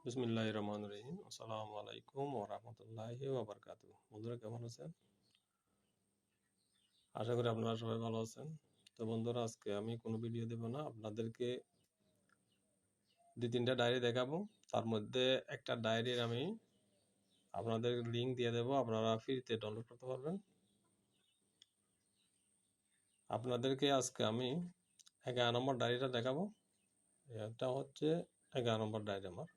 বিসমিল্লাহির রহমানির রহিম। আসসালামু আলাইকুম ওয়া রাহমাতুল্লাহি ওয়া বারাকাতুহু। বন্ধুরা কেমন আছেন? আশা করি আপনারা সবাই ভালো আছেন। তো বন্ধুরা, আজকে আমি কোনো ভিডিও দেব না, আপনাদেরকে 2-3টা ডায়েরি দেখাবো। তার মধ্যে একটা ডায়েরির আমি আপনাদের লিংক দিয়ে দেব, আপনারা ফ্রিতে ডাউনলোড করতে পারবেন। আপনাদেরকে আজকে আমি 11 নম্বর ডায়েরিটা দেখাবো। এটা হচ্ছে 11 নম্বর ডায়েরি আমার।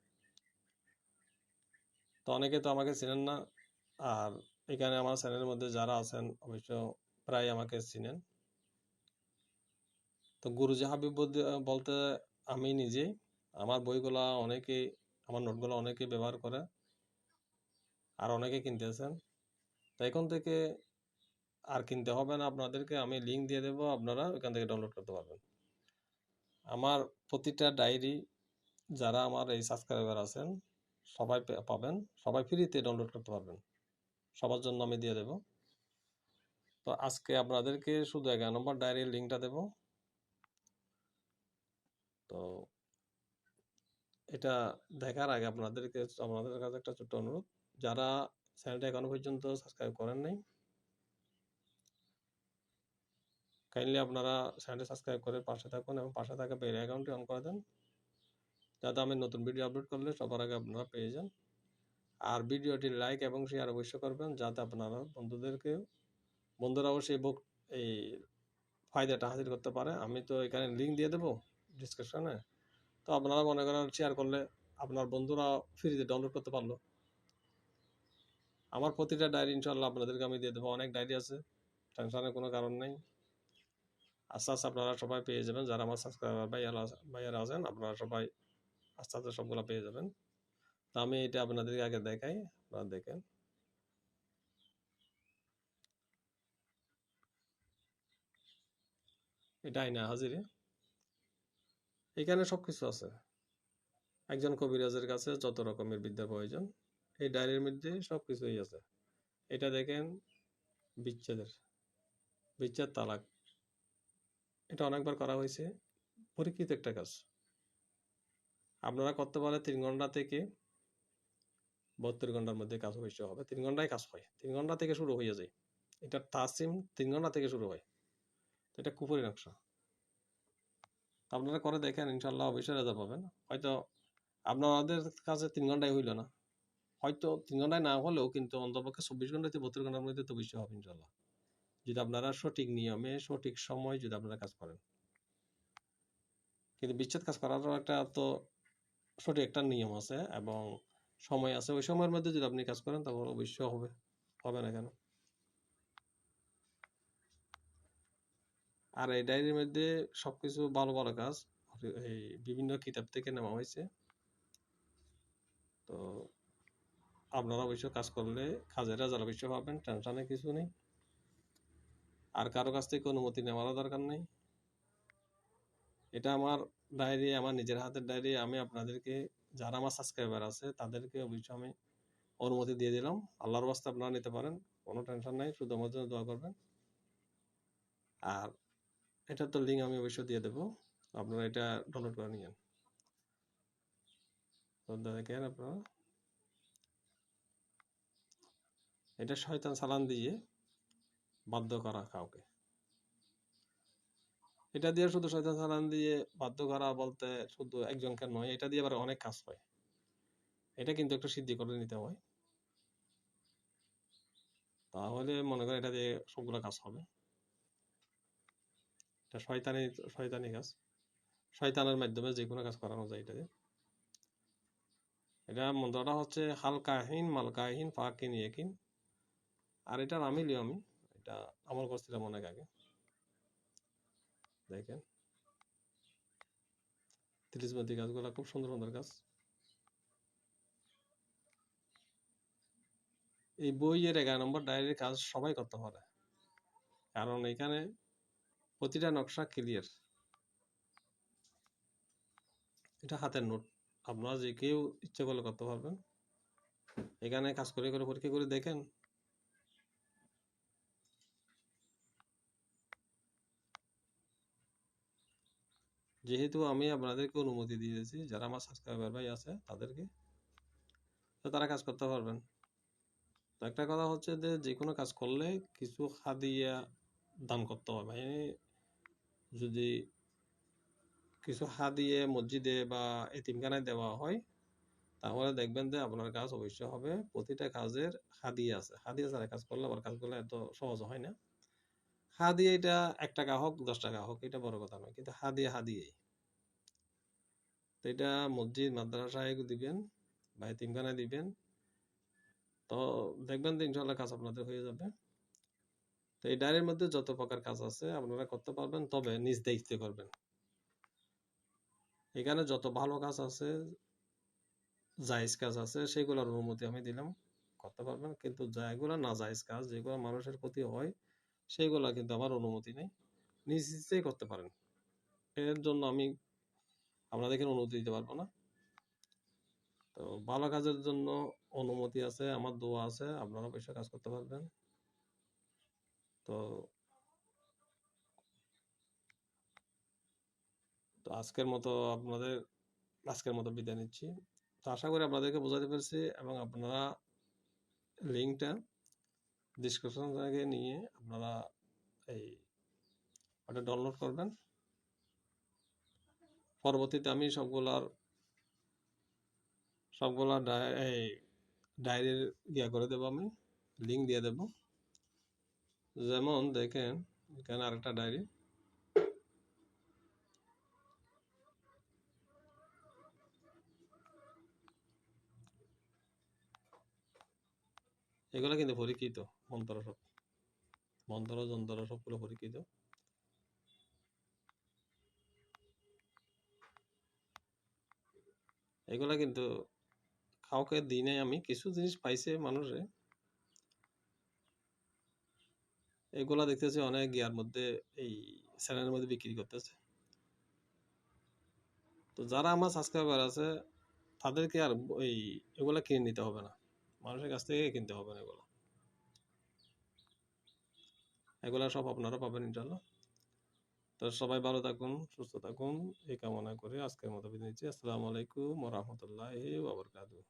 তো অনেকে তো আমাকে চেনেন না, আর এখানে আমার চ্যানেলের মধ্যে যারা আছেন অবশ্য প্রায় আমাকে চিনেন। তো গুরুজি হাবিব বলতে আমি নিজেই, আমার বইগুলা অনেকেই, আমার নোটগুলো অনেকেই ব্যবহার করে, আর অনেকে কিনতেছেন। তো এখন থেকে আর কিনতে হবে না, আপনাদেরকে আমি লিংক দিয়ে দেবো, আপনারা ওইখান থেকে ডাউনলোড করতে পারবেন। আমার প্রতিটা ডায়েরি যারা আমার এই সাবস্ক্রাইবার আছেন সবাই পাবেন, সবাই ফ্রিতে ডাউনলোড করতে পারবেন, সবার জন্য আমি দিয়ে দেব। তো আজকে আপনাদেরকে শুধু 11 নম্বর ডায়েরির লিঙ্কটা দেব। তো এটা দেখার আগে আপনাদের কাছে একটা ছোট্ট অনুরোধ, যারা চ্যানেলটা এখনো পর্যন্ত সাবস্ক্রাইব করেন নাই, কাইন্ডলি আপনারা চ্যানেলটি সাবস্ক্রাইব করে পাশে থাকুন এবং পাশে থাকা বেল আইকনটি অন করে দেন, যাতে আমি নতুন ভিডিও আপলোড করলে সবার আগে আপনারা পেয়ে যান। আর ভিডিওটি লাইক এবং শেয়ার অবশ্যই করবেন, যাতে আপনারা বন্ধুরাও সেই এই ফায়দাটা হাসিল করতে পারে। আমি তো এখানে লিঙ্ক দিয়ে দেবো ডিসক্রিপশনে, তো আপনারা মনে করেন শেয়ার করলে আপনার বন্ধুরা ফ্রিতে ডাউনলোড করতে পারলো। আমার প্রতিটা ডায়েরি ইনশাল্লাহ আপনাদেরকে আমি দিয়ে দেবো, অনেক ডায়েরি আছে, টেনশনের কোনো কারণ নেই। আস্তে আস্তে আপনারা সবাই পেয়ে যাবেন, যারা আমার সাবস্ক্রাইবার ভাইয়ারা আছেন আপনারা সবাই আস্তে আস্তে সবগুলো পেয়ে যাবেন। তো আমি এটা আপনাদেরকে আগে দেখাই, আপনারা দেখেন। এটা আইনা হাজিরে, এখানে সবকিছু আছে। একজন কবিরাজের কাছে যত রকমের বিদ্যা প্রয়োজন এই ডায়েরির মধ্যে সবকিছুই আছে। এটা দেখেন, বিচ্ছেদ তালাক, এটা অনেকবার করা হয়েছে, পরীক্ষিত একটা কাজ। আপনারা করতে পারে 3 ঘন্টা থেকে 72 ঘন্টার মধ্যে কাজ অবশ্য হবে। 3 ঘন্টায় কাজ হয়, 3 ঘন্টা থেকে শুরু হয়ে যায়। এটা তাসিম 3 ঘন্টা থেকে শুরু হয়। তো এটা কুপুরি নকশা, আপনারা করে দেখেন, ইনশাল্লাহ অবশ্যই রেজাল্ট পাবেন। হয়তো আপনাদের কাছে 3 ঘন্টায় হইল না, হয়তো 3 ঘন্টায় না হলেও কিন্তু অন্তপক্ষে 24 ঘন্টা থেকে 72 ঘন্টার মধ্যে তো অবশ্যই হবে ইনশাল্লাহ, যদি আপনারা সঠিক নিয়মে সঠিক সময় যদি আপনারা কাজ করেন। কিন্তু বিচ্ছেদ কাজ করারও একটা তো সঠিক একটা নিয়ম আছে এবং সময় আছে। ওই সময়ের মধ্যে যদি আপনি কাজ করেন তাহলে অবশ্যই হবে না কেন। আর এই ডায়েরির মধ্যে সবকিছু ভালো ভালো কাজ এই বিভিন্ন কিতাব থেকে নেওয়া হয়েছে। তো আপনারা অবশ্যই কাজ করলে কাজের রেজাল্ট অবশ্যই পাবেন, টেনশনের কিছু নেই। আর কারো কাছ থেকে অনুমতি নেওয়ারও দরকার নেই। এটা আমার ডায়েরি, আমার নিজের হাতের ডায়েরি। আমি আপনাদেরকে, যারা আমার সাবস্ক্রাইবার আছে তাদেরকে অবশ্যই আমি অনুমতি দিয়ে দিলাম। আল্লাহর ওয়াস্তে আপনারা নিতে পারেন, কোনো টেনশন নাই, শুধু আমার জন্য দোয়া করবেন। আর এটার তো লিঙ্ক আমি অবশ্যই দিয়ে দেবো, আপনারা এটা ডাউনলোড করে নিন। তো দেখেন আপনারা, এটা শয়তান চালান দিয়ে বাধ্য করা কাউকে। এটা দিয়ে শুধু শয়তান চালান দিয়ে বাধ্য করা বলতে শুধু একজনকে নয়, এটা দিয়ে আবার অনেক কাজ হয়। এটা কিন্তু একটু সিদ্ধি করে নিতে হয়, তাহলে মনে করেন এটা দিয়ে সবগুলো কাজ হবে। এটা শয়তানি কাজ, শয়তানের মাধ্যমে যে কোনো কাজ করানো যায় এটা দিয়ে। এটা মন্ত্রটা হচ্ছে হালকাহীন মালকাহীন ফাকিন ইয়াকিন। আর এটার আমি এটা আমল করছিলাম অনেক আগে। দেখেন, 30 কাজগুলো খুব সুন্দর সুন্দর কাজ। এই বইয়ের 11 নম্বর ডায়েরির কাজ সবাই করতে পারে, কারণ এখানে প্রতিটা নকশা ক্লিয়ার। এটা হাতের নোট, আপনারা যে কেউ ইচ্ছে করলে করতে পারবেন। এখানে কাজ করে করে পরীক্ষা করে দেখেন। যেহেতু আমি আপনাদেরকে অনুমতি দিয়েছি, যারা আমার সাবস্ক্রাইবার ভাই আছে তাদেরকে, তো তারা কাজ করতে পারবেন। তো একটা কথা হচ্ছে যে কোনো কাজ করলে কিছু হাদিয়া দান করতে হবে। মানে যদি কিছু হাদিয়ে মসজিদে বা এতিমখানায় দেওয়া হয়, তাহলে দেখবেন যে আপনার কাজ অবশ্যই হবে। প্রতিটা কাজের হাদিয়া আছে। হাদিয়া ছাড়া কাজ করলে আবার কাজগুলো এত সহজ হয় না। হাদিয়া এটা ১ টাকা হোক ১০ টাকা হোক এটা বড় কথা নয়, কিন্তু হাদিয়া হাদিয়াই। তো এটা মসজিদ মাদ্রাসায় দিবেন বা এতিমখানায় দিবেন, তো দেখবেন যে ইনশাল্লাহ কাজ আপনাদের হয়ে যাবে। তো এই ডায়েরির মধ্যে যত প্রকার কাজ আছে আপনারা করতে পারবেন, তবে নিজ দায়িত্বে করবেন। এখানে যত ভালো কাজ আছে, জায়েজ কাজ আছে, সেগুলোর অনুমতি আমি দিলাম, করতে পারবেন। কিন্তু যেগুলো না জায়েজ কাজ, যেগুলো মানুষের ক্ষতি হয়, সেইগুলো কিন্তু আমার অনুমতি নেই। নিজ ইচ্ছেই করতে পারেন। এর জন্য আমি আপনাদেরকে অনুমতি দিতে পারবো না। তো ভালো কাজের জন্য অনুমতি আছে, আমার দোয়া আছে, আপনারা অবশ্যই কাজ করতে পারবেন। তো তো আজকের মতো বিদায় নিচ্ছি। তো আশা করি আপনাদেরকে বোঝাতে পেরেছি, এবং আপনারা লিঙ্কটা ডিসক্রিপশন থেকে নিয়ে আপনারা এই ওটা ডাউনলোড করবেন। পরবর্তীতে আমি সবগুলা এই ডায়েরির করে দেবো, আমি লিঙ্ক দিয়ে দেব। যেমন দেখেন এখানে আরেকটা ডায়েরি, এগুলো কিন্তু পরীক্ষিত মন্ত্র যন্ত্র সবগুলো পরীক্ষিত। এগুলা কিন্তু কাউকে দিনে আমি কিছু জিনিস পাইছে মানুষে, এগুলা দেখতেছি অনেক ইয়ার মধ্যে, এই চ্যানেলের মধ্যে বিক্রি করতেছে। তো যারা আমার সাবস্ক্রাইবার আছে তাদেরকে আর এগুলা কিনে নিতে হবে না, মানুষের কাছ থেকে কিনতে হবে না। এগুলা সব আপনারা পাবেন ইনশাল্লাহ। তো সবাই ভালো থাকুন, সুস্থ থাকুন, এই কামনা করে আজকের মতো বিদায় নিচ্ছি। আসসালামু আলাইকুম ওয়া রাহমাতুল্লাহি ওয়া বারাকাতুহু।